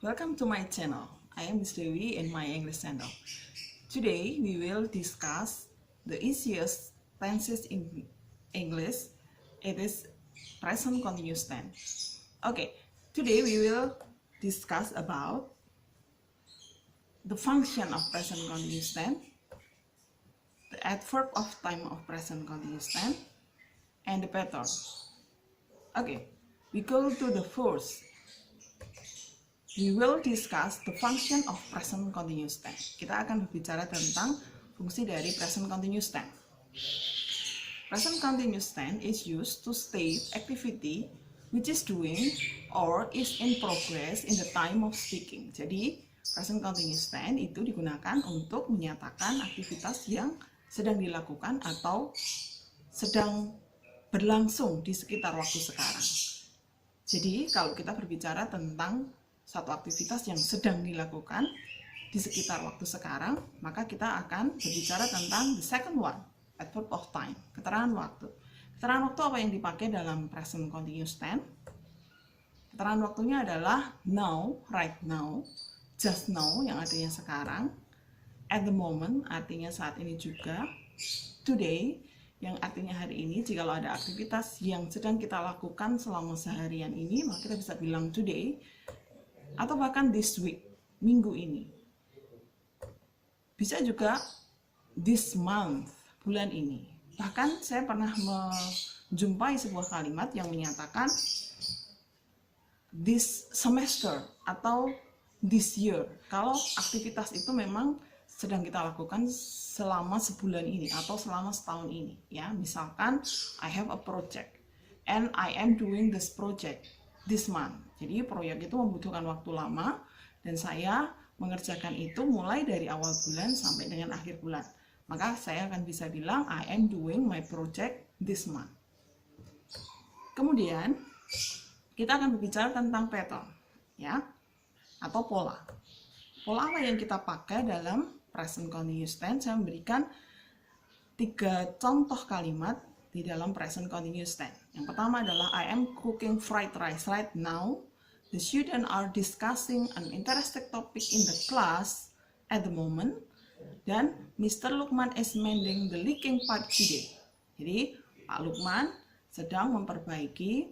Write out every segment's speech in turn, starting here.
Welcome to my channel. I am Miss Dewi in my English channel. Today we will discuss the easiest tenses in English. It is present continuous tense. Okay, today we will discuss about the function of present continuous tense, the adverb of time of present continuous tense, and the pattern. Okay, we go to the first. We will discuss the function of present continuous tense. Kita akan berbicara tentang fungsi dari present continuous tense. Present continuous tense is used to state activity which is doing or is in progress in the time of speaking. Jadi, present continuous tense itu digunakan untuk menyatakan aktivitas yang sedang dilakukan atau sedang berlangsung di sekitar waktu sekarang. Jadi, kalau kita berbicara tentang satu aktivitas yang sedang dilakukan di sekitar waktu sekarang, maka kita akan berbicara tentang the second one, adverb of time, keterangan waktu. Keterangan waktu apa yang dipakai dalam present continuous tense? Keterangan waktunya adalah now, right now, just now yang artinya sekarang, at the moment artinya saat ini juga, today yang artinya hari ini. Jikalau ada aktivitas yang sedang kita lakukan selama seharian ini, maka kita bisa bilang today, atau bahkan this week, minggu ini. Bisa juga this month, bulan ini. Bahkan saya pernah menjumpai sebuah kalimat yang menyatakan this semester atau this year. Kalau aktivitas itu memang sedang kita lakukan selama sebulan ini atau selama setahun ini, ya. Misalkan I have a project and I am doing this project this month. Jadi proyek itu membutuhkan waktu lama dan saya mengerjakan itu mulai dari awal bulan sampai dengan akhir bulan. Maka saya akan bisa bilang I am doing my project this month. Kemudian kita akan berbicara tentang pattern, ya, atau pola. Pola apa yang kita pakai dalam present continuous tense? Saya memberikan 3 contoh kalimat di dalam present continuous tense. Yang pertama adalah I am cooking fried rice right now. The students are discussing an interesting topic in the class at the moment. Dan Mr. Lukman is mending the leaking pipe today. Jadi Pak Lukman sedang memperbaiki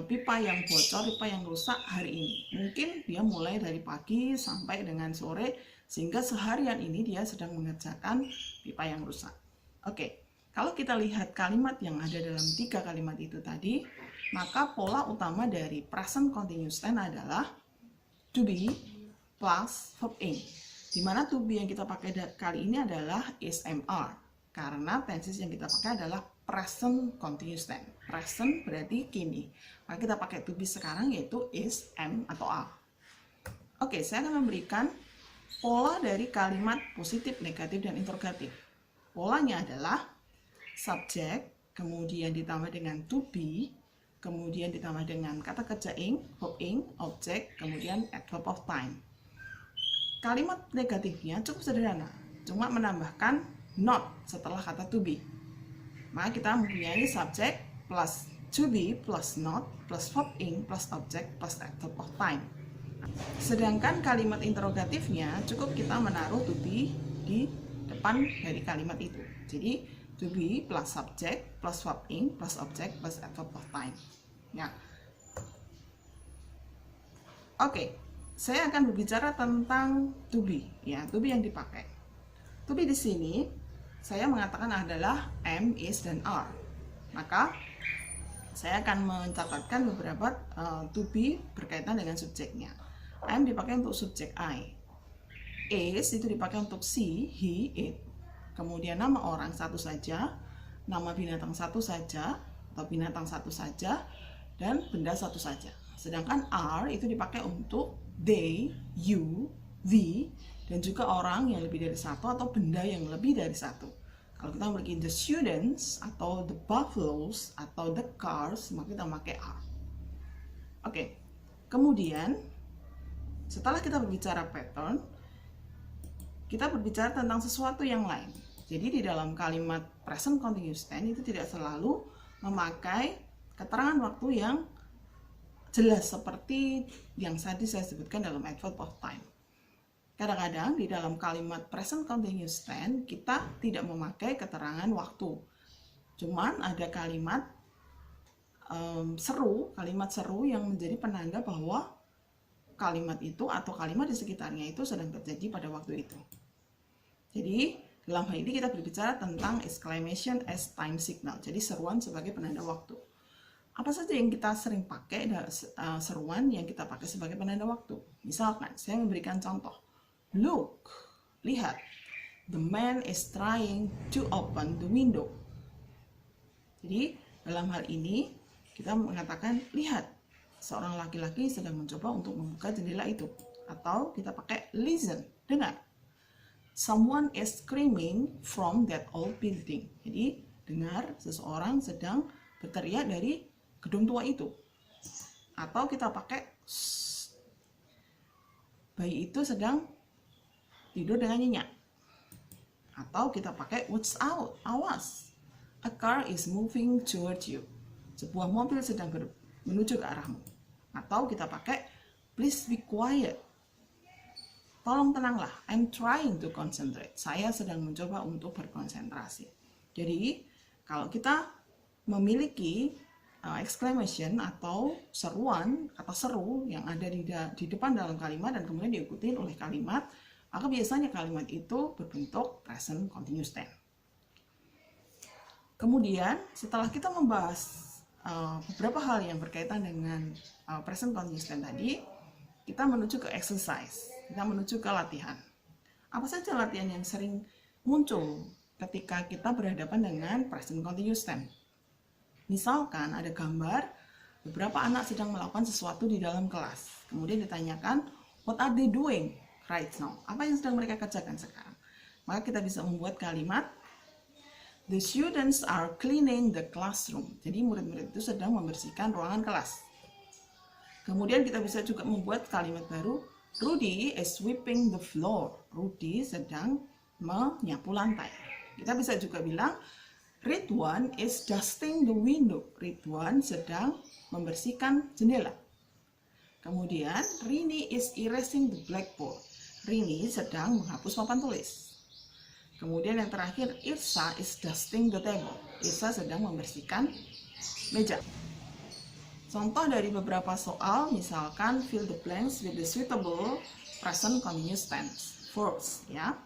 pipa yang bocor, pipa yang rusak hari ini. Mungkin dia mulai dari pagi sampai dengan sore, sehingga seharian ini dia sedang mengerjakan pipa yang rusak. Oke. Kalau kita lihat kalimat yang ada dalam 3 kalimat itu tadi, maka pola utama dari present continuous tense adalah to be plus verb ing. Di mana to be yang kita pakai kali ini adalah is, am, are. Karena tenses yang kita pakai adalah present continuous tense. Present berarti kini. Maka kita pakai to be sekarang yaitu is, am, atau are. Oke, saya akan memberikan pola dari kalimat positif, negatif, dan interrogatif. Polanya adalah subject, kemudian ditambah dengan to be, kemudian ditambah dengan kata kerja ing, verb ing, object, kemudian adverb of time. Kalimat negatifnya cukup sederhana, cuma menambahkan not setelah kata to be. Maka kita mempunyai subject plus to be plus not plus verb ing plus object plus adverb of time. Sedangkan kalimat interrogatifnya cukup kita menaruh to be di depan dari kalimat itu. Jadi to be plus subject plus verb ing plus object plus adverb of time. Ya. Oke, saya akan berbicara tentang to be. Ya, to be yang dipakai. To be di sini saya mengatakan adalah am, is, dan are. Maka saya akan mencatatkan beberapa to be berkaitan dengan subjeknya. Am dipakai untuk subjek I. Is itu dipakai untuk she, he, it. Kemudian nama orang satu saja, nama binatang satu saja, atau binatang satu saja, dan benda satu saja. Sedangkan are itu dipakai untuk they, you, we, dan juga orang yang lebih dari satu atau benda yang lebih dari satu. Kalau kita memiliki the students, atau the buffaloes, atau the cars, maka kita pakai are. Oke, kemudian setelah kita berbicara pattern, kita berbicara tentang sesuatu yang lain. Jadi di dalam kalimat present continuous tense itu tidak selalu memakai keterangan waktu yang jelas seperti yang tadi saya sebutkan dalam adverb of time. Kadang-kadang di dalam kalimat present continuous tense kita tidak memakai keterangan waktu. Cuman ada kalimat kalimat seru yang menjadi penanda bahwa kalimat itu atau kalimat di sekitarnya itu sedang terjadi pada waktu itu. Jadi dalam hal ini kita berbicara tentang exclamation as time signal. Jadi seruan sebagai penanda waktu. Apa saja yang kita sering pakai seruan yang kita pakai sebagai penanda waktu? Misalkan saya memberikan contoh. Look, lihat. The man is trying to open the window. Jadi dalam hal ini kita mengatakan lihat. Seorang laki-laki sedang mencoba untuk membuka jendela itu. Atau kita pakai listen, dengar. Someone is screaming from that old building. Jadi dengar seseorang sedang berteriak dari gedung tua itu. Atau kita pakai bayi itu sedang tidur dengan nyenyak. Atau kita pakai watch out, awas. A car is moving toward you. Sebuah mobil sedang menuju ke arahmu. Atau kita pakai please be quiet. Tolong tenanglah. I'm trying to concentrate. Saya sedang mencoba untuk berkonsentrasi. Jadi kalau kita memiliki exclamation atau seruan, kata seru yang ada di depan dalam kalimat dan kemudian diikuti oleh kalimat, maka biasanya kalimat itu berbentuk present continuous tense. Kemudian setelah kita membahas beberapa hal yang berkaitan dengan present continuous tense tadi, kita menuju ke exercise, kita menuju ke latihan. Apa saja latihan yang sering muncul ketika kita berhadapan dengan present continuous tense? Misalkan ada gambar beberapa anak sedang melakukan sesuatu di dalam kelas. Kemudian ditanyakan, what are they doing right now? Apa yang sedang mereka kerjakan sekarang? Maka kita bisa membuat kalimat, the students are cleaning the classroom. Jadi murid-murid itu sedang membersihkan ruangan kelas. Kemudian kita bisa juga membuat kalimat baru, Rudy is sweeping the floor. Rudy sedang menyapu lantai. Kita bisa juga bilang, Ridwan is dusting the window. Ridwan sedang membersihkan jendela. Kemudian, Rini is erasing the blackboard. Rini sedang menghapus papan tulis. Kemudian yang terakhir, Irsa is dusting the table. Irsa sedang membersihkan meja. Contoh dari beberapa soal, misalkan fill the blanks with the suitable present continuous tense verbs. Ya,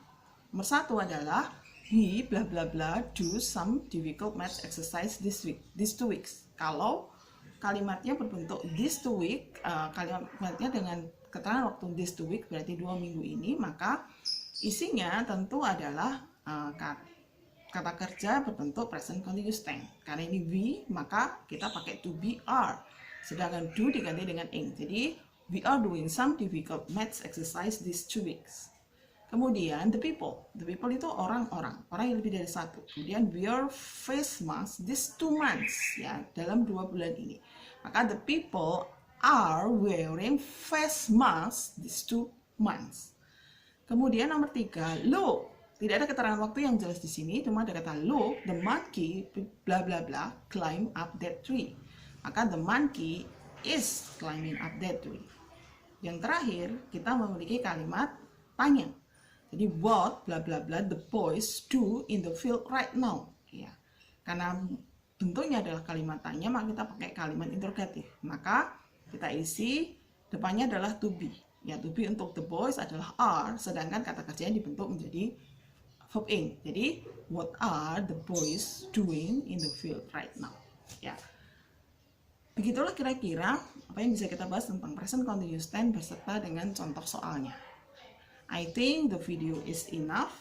nomor 1 adalah we bla bla bla do some difficult math exercise these 2 weeks. Kalau kalimatnya berbentuk this 2 week, kalimatnya dengan keterangan waktu this 2 week berarti 2 minggu ini, maka isinya tentu adalah kata kerja berbentuk present continuous tense. Karena ini we, maka kita pakai to be are. Sedangkan do diganti dengan ing. Jadi we are doing some difficult math exercise these 2 weeks. Kemudian the people itu orang yang lebih dari satu. Kemudian wear face mask these 2 months, ya, dalam 2 bulan ini. Maka the people are wearing face mask these 2 months. Kemudian nomor 3, look. Tidak ada keterangan waktu yang jelas di sini, cuma ada kata look, the monkey bla bla bla climb up that tree. Maka the monkey is climbing up that tree. Yang terakhir, kita memiliki kalimat tanya. Jadi what bla bla bla the boys do in the field right now. Ya. Karena bentuknya adalah kalimat tanya, maka kita pakai kalimat interrogatif. Maka kita isi depannya adalah to be. Ya, to be untuk the boys adalah are, sedangkan kata kerjanya dibentuk menjadi verb ing. Jadi what are the boys doing in the field right now. Ya. Begitulah kira-kira apa yang bisa kita bahas tentang present continuous tense beserta dengan contoh soalnya. I think the video is enough.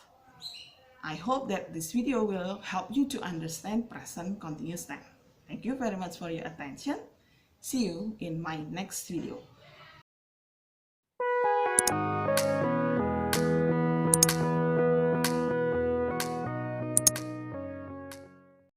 I hope that this video will help you to understand present continuous tense. Thank you very much for your attention. See you in my next video.